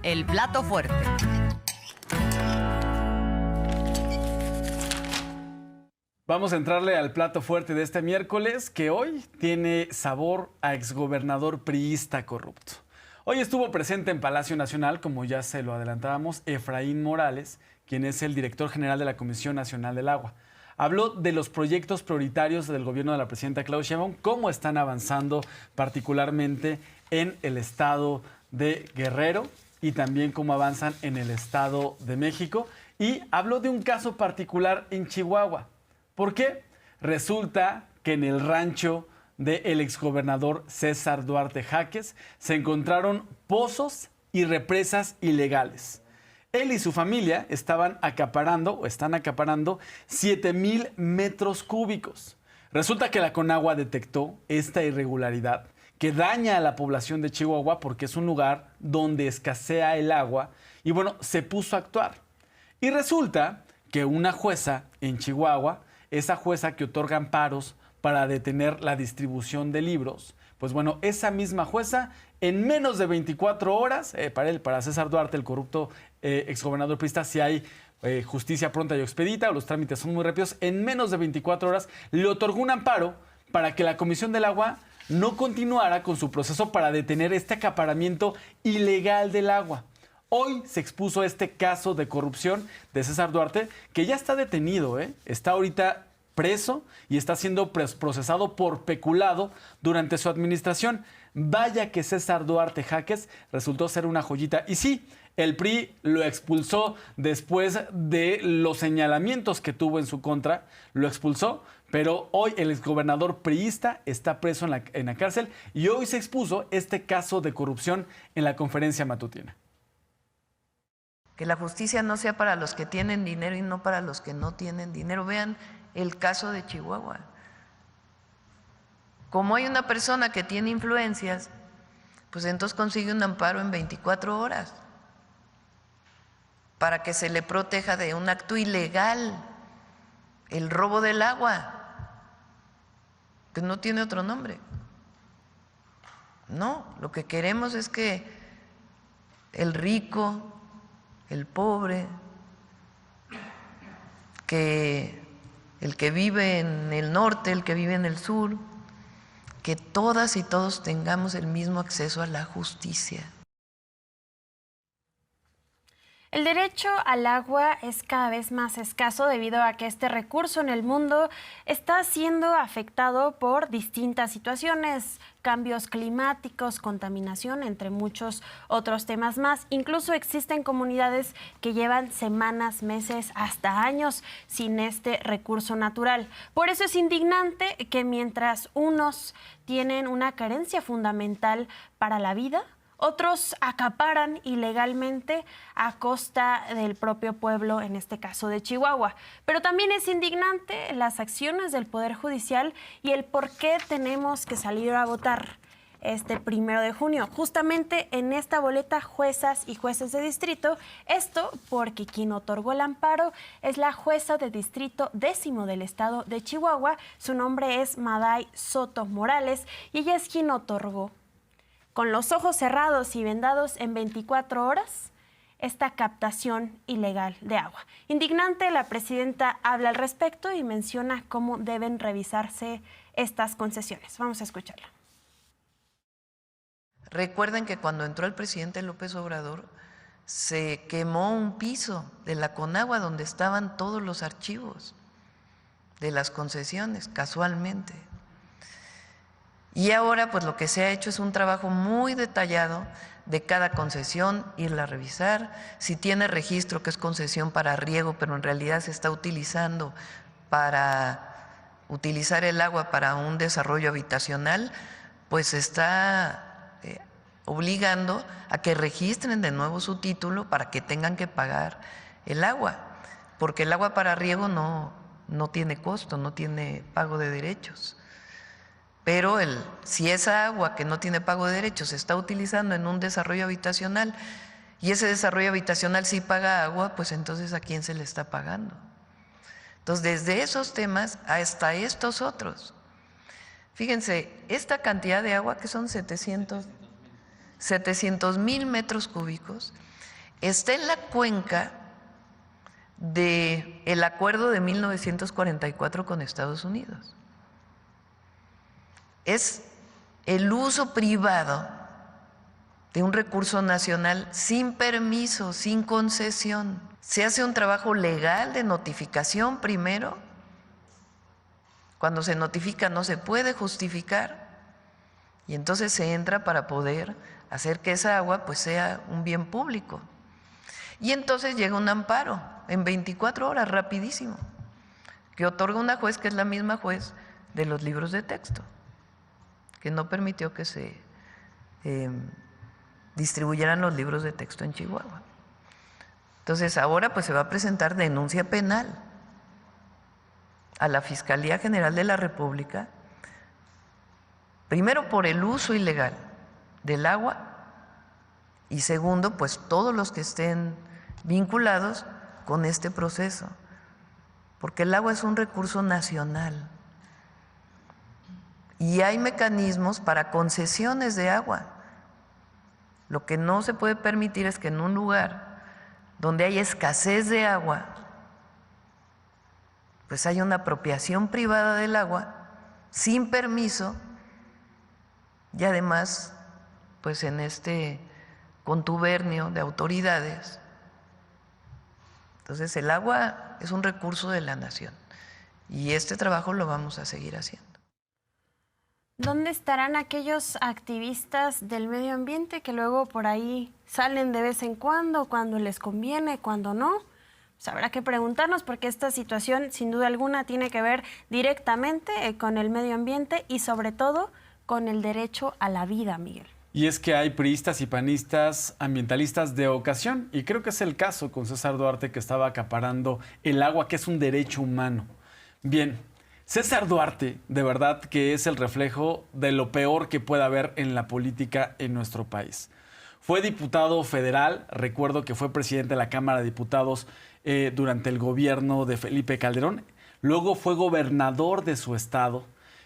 el plato fuerte. Vamos a entrarle al plato fuerte de este miércoles, que hoy tiene sabor a exgobernador priista corrupto. Hoy estuvo presente en Palacio Nacional, como ya se lo adelantábamos, Efraín Morales, quien es el director general de la Comisión Nacional del Agua. Habló de los proyectos prioritarios del gobierno de la presidenta Claudia Sheinbaum, cómo están avanzando particularmente en el estado de Guerrero y también cómo avanzan en el estado de México. Y habló de un caso particular en Chihuahua. ¿Por qué? Resulta que en el rancho del exgobernador César Duarte Jáquez se encontraron pozos y represas ilegales. Él y su familia están acaparando 7,000 metros cúbicos. Resulta que la Conagua detectó esta irregularidad que daña a la población de Chihuahua porque es un lugar donde escasea el agua y bueno, se puso a actuar. Y resulta que una jueza en Chihuahua, esa jueza que otorga amparos para detener la distribución de libros, pues bueno, esa misma jueza en menos de 24 horas, para César Duarte, el corrupto exgobernador priista, si hay justicia pronta y expedita o los trámites son muy rápidos, en menos de 24 horas le otorgó un amparo para que la Comisión del Agua no continuara con su proceso para detener este acaparamiento ilegal del agua. Hoy se expuso este caso de corrupción de César Duarte, que ya está detenido, está ahorita preso y está siendo procesado por peculado durante su administración. Vaya que César Duarte Jáquez resultó ser una joyita. Y sí, el PRI lo expulsó después de los señalamientos que tuvo en su contra, lo expulsó, pero hoy el exgobernador priista está preso en la cárcel y hoy se expuso este caso de corrupción en la conferencia matutina. Que la justicia no sea para los que tienen dinero y no para los que no tienen dinero. Vean el caso de Chihuahua. Como hay una persona que tiene influencias, pues entonces consigue un amparo en 24 horas para que se le proteja de un acto ilegal, el robo del agua, que no tiene otro nombre. No, lo que queremos es que el rico, el pobre, que el que vive en el norte, el que vive en el sur, que todas y todos tengamos el mismo acceso a la justicia. El derecho al agua es cada vez más escaso debido a que este recurso en el mundo está siendo afectado por distintas situaciones, cambios climáticos, contaminación, entre muchos otros temas más. Incluso existen comunidades que llevan semanas, meses, hasta años sin este recurso natural. Por eso es indignante que mientras unos tienen una carencia fundamental para la vida, otros acaparan ilegalmente a costa del propio pueblo, en este caso de Chihuahua. Pero también es indignante las acciones del Poder Judicial y el por qué tenemos que salir a votar este 1 de junio. Justamente en esta boleta, juezas y jueces de distrito. Esto porque quien otorgó el amparo es la jueza de distrito 10º del estado de Chihuahua. Su nombre es Maday Soto Morales y ella es quien otorgó, con los ojos cerrados y vendados en 24 horas, esta captación ilegal de agua. Indignante, la presidenta habla al respecto y menciona cómo deben revisarse estas concesiones. Vamos a escucharla. Recuerden que cuando entró el presidente López Obrador, se quemó un piso de la Conagua donde estaban todos los archivos de las concesiones, casualmente. Y ahora pues lo que se ha hecho es un trabajo muy detallado de cada concesión, irla a revisar. Si tiene registro que es concesión para riego, pero en realidad se está utilizando para utilizar el agua para un desarrollo habitacional, pues está obligando a que registren de nuevo su título para que tengan que pagar el agua, porque el agua para riego no tiene costo, no tiene pago de derechos. Pero si esa agua que no tiene pago de derechos se está utilizando en un desarrollo habitacional y ese desarrollo habitacional sí paga agua, pues entonces ¿a quién se le está pagando? Entonces, desde esos temas hasta estos otros. Fíjense, esta cantidad de agua, que son 700,000 metros cúbicos, está en la cuenca del acuerdo de 1944 con Estados Unidos. Es el uso privado de un recurso nacional sin permiso, sin concesión. Se hace un trabajo legal de notificación primero. Cuando se notifica no se puede justificar y entonces se entra para poder hacer que esa agua pues sea un bien público. Y entonces llega un amparo en 24 horas, rapidísimo, que otorga una juez que es la misma juez de los libros de texto, que no permitió que se distribuyeran los libros de texto en Chihuahua. Entonces ahora pues se va a presentar denuncia penal a la Fiscalía General de la República, primero por el uso ilegal del agua y segundo pues todos los que estén vinculados con este proceso, porque el agua es un recurso nacional y hay mecanismos para concesiones de agua. Lo que no se puede permitir es que en un lugar donde hay escasez de agua, pues hay una apropiación privada del agua sin permiso y además pues en este contubernio de autoridades. Entonces el agua es un recurso de la nación y este trabajo lo vamos a seguir haciendo. ¿Dónde estarán aquellos activistas del medio ambiente que luego por ahí salen de vez en cuando les conviene, cuando no? Pues habrá que preguntarnos porque esta situación sin duda alguna tiene que ver directamente con el medio ambiente y sobre todo con el derecho a la vida, Miguel. Y es que hay priistas y panistas ambientalistas de ocasión, y creo que es el caso con César Duarte, que estaba acaparando el agua, que es un derecho humano. Bien, César Duarte, de verdad que es el reflejo de lo peor que puede haber en la política en nuestro país. Fue diputado federal, recuerdo que fue presidente de la Cámara de Diputados durante el gobierno de Felipe Calderón, luego fue gobernador de su estado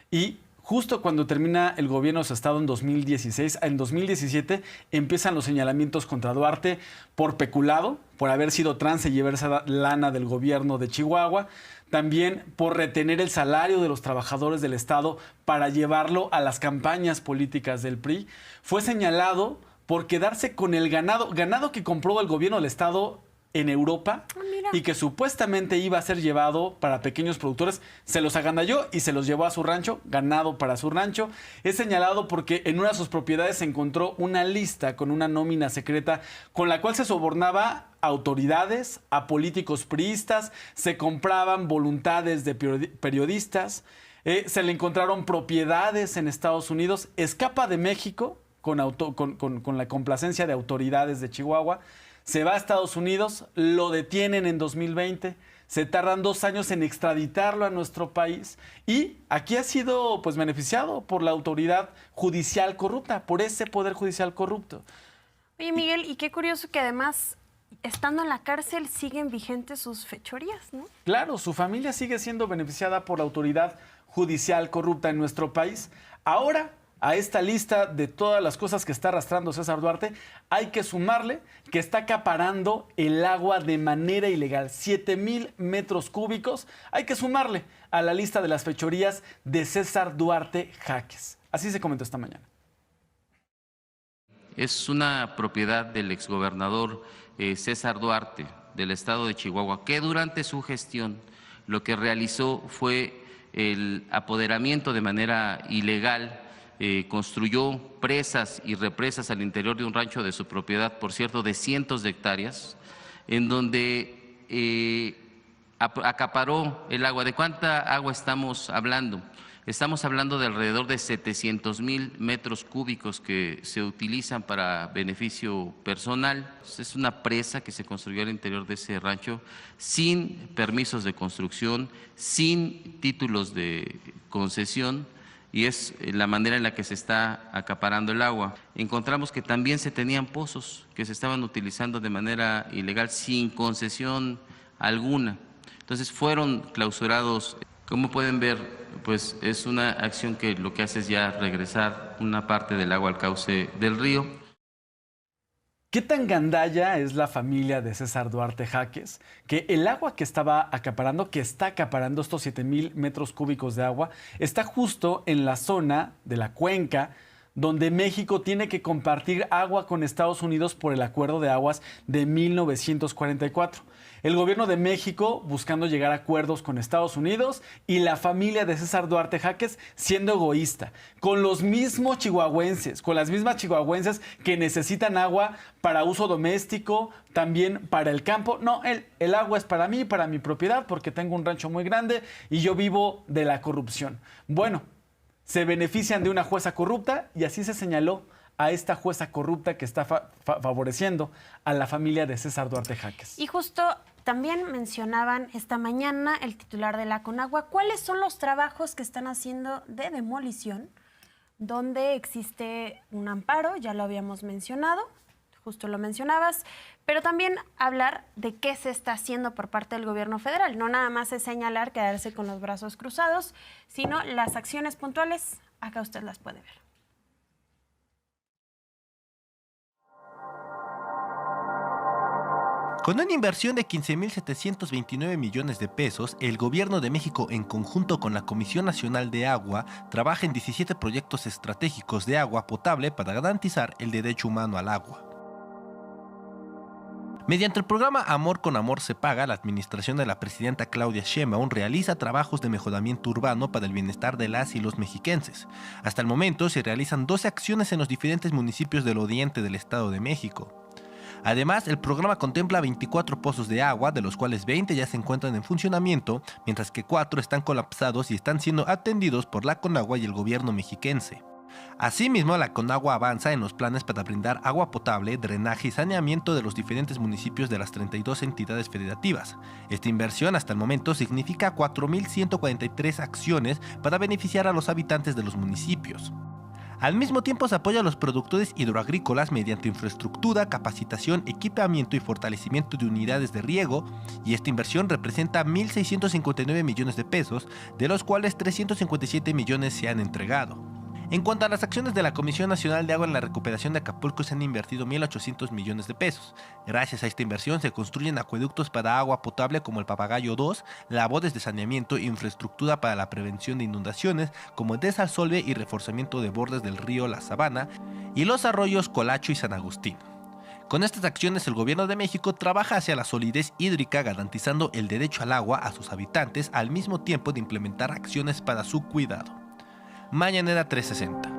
y justo cuando termina el gobierno de su estado en 2016, en 2017 empiezan los señalamientos contra Duarte por peculado, por haber sido trans y llevarse lana del gobierno de Chihuahua, también por retener el salario de los trabajadores del estado para llevarlo a las campañas políticas del PRI. Fue señalado por quedarse con el ganado que compró el gobierno del estado en Europa y que supuestamente iba a ser llevado para pequeños productores, se los agandalló y se los llevó a su rancho, ganado para su rancho. Es señalado porque en una de sus propiedades se encontró una lista con una nómina secreta con la cual se sobornaba a autoridades, a políticos priistas, se compraban voluntades de periodistas, se le encontraron propiedades en Estados Unidos, escapa de México con la complacencia de autoridades de Chihuahua, se va a Estados Unidos, lo detienen en 2020, se tardan 2 años en extraditarlo a nuestro país y aquí ha sido pues beneficiado por la autoridad judicial corrupta, por ese poder judicial corrupto. Oye, Miguel, y qué curioso que además, estando en la cárcel, siguen vigentes sus fechorías, ¿no? Claro, su familia sigue siendo beneficiada por la autoridad judicial corrupta en nuestro país. Ahora, a esta lista de todas las cosas que está arrastrando César Duarte, hay que sumarle que está acaparando el agua de manera ilegal, 7,000 metros cúbicos. Hay que sumarle a la lista de las fechorías de César Duarte Jaques. Así se comentó esta mañana. Es una propiedad del exgobernador César Duarte del estado de Chihuahua, que durante su gestión lo que realizó fue el apoderamiento de manera ilegal. Construyó presas y represas al interior de un rancho de su propiedad, por cierto, de cientos de hectáreas, en donde acaparó el agua. ¿De cuánta agua estamos hablando? Estamos hablando de alrededor de 700,000 metros cúbicos que se utilizan para beneficio personal. Es una presa que se construyó al interior de ese rancho sin permisos de construcción, sin títulos de concesión, y es la manera en la que se está acaparando el agua. Encontramos que también se tenían pozos que se estaban utilizando de manera ilegal, sin concesión alguna. Entonces fueron clausurados. Como pueden ver, pues es una acción que lo que hace es ya regresar una parte del agua al cauce del río. ¿Qué tan gandalla es la familia de César Duarte Jaques? Que el agua que está acaparando estos 7,000 metros cúbicos de agua, está justo en la zona de la cuenca donde México tiene que compartir agua con Estados Unidos por el Acuerdo de Aguas de 1944. El gobierno de México buscando llegar a acuerdos con Estados Unidos y la familia de César Duarte Jaques siendo egoísta, con los mismos chihuahuenses, con las mismas chihuahuenses que necesitan agua para uso doméstico, también para el campo. No, el agua es para mí, para mi propiedad, porque tengo un rancho muy grande y yo vivo de la corrupción. Bueno, se benefician de una jueza corrupta y así se señaló a esta jueza corrupta que está favoreciendo a la familia de César Duarte Jaques. Y justo también mencionaban esta mañana el titular de la Conagua. ¿Cuáles son los trabajos que están haciendo de demolición donde existe un amparo? Ya lo habíamos mencionado, justo lo mencionabas, pero también hablar de qué se está haciendo por parte del gobierno federal. No nada más es señalar, quedarse con los brazos cruzados, sino las acciones puntuales. Acá usted las puede ver. Con una inversión de 15.729 millones de pesos, el Gobierno de México, en conjunto con la Comisión Nacional de Agua, trabaja en 17 proyectos estratégicos de agua potable para garantizar el derecho humano al agua. Mediante el programa Amor con Amor se paga, la administración de la presidenta Claudia Sheinbaum realiza trabajos de mejoramiento urbano para el bienestar de las y los mexiquenses. Hasta el momento se realizan 12 acciones en los diferentes municipios del oriente del Estado de México. Además, el programa contempla 24 pozos de agua, de los cuales 20 ya se encuentran en funcionamiento, mientras que 4 están colapsados y están siendo atendidos por la Conagua y el gobierno mexiquense. Asimismo, la Conagua avanza en los planes para brindar agua potable, drenaje y saneamiento de los diferentes municipios de las 32 entidades federativas. Esta inversión hasta el momento significa 4.143 acciones para beneficiar a los habitantes de los municipios. Al mismo tiempo se apoya a los productores hidroagrícolas mediante infraestructura, capacitación, equipamiento y fortalecimiento de unidades de riego, y esta inversión representa 1.659 millones de pesos, de los cuales 357 millones se han entregado. En cuanto a las acciones de la Comisión Nacional de Agua en la recuperación de Acapulco, se han invertido 1.800 millones de pesos. Gracias a esta inversión se construyen acueductos para agua potable como el Papagayo 2, labores de saneamiento e infraestructura para la prevención de inundaciones como el desalsolve y reforzamiento de bordes del río La Sabana y los arroyos Colacho y San Agustín. Con estas acciones, el Gobierno de México trabaja hacia la solidez hídrica, garantizando el derecho al agua a sus habitantes al mismo tiempo de implementar acciones para su cuidado. Mañanera 360.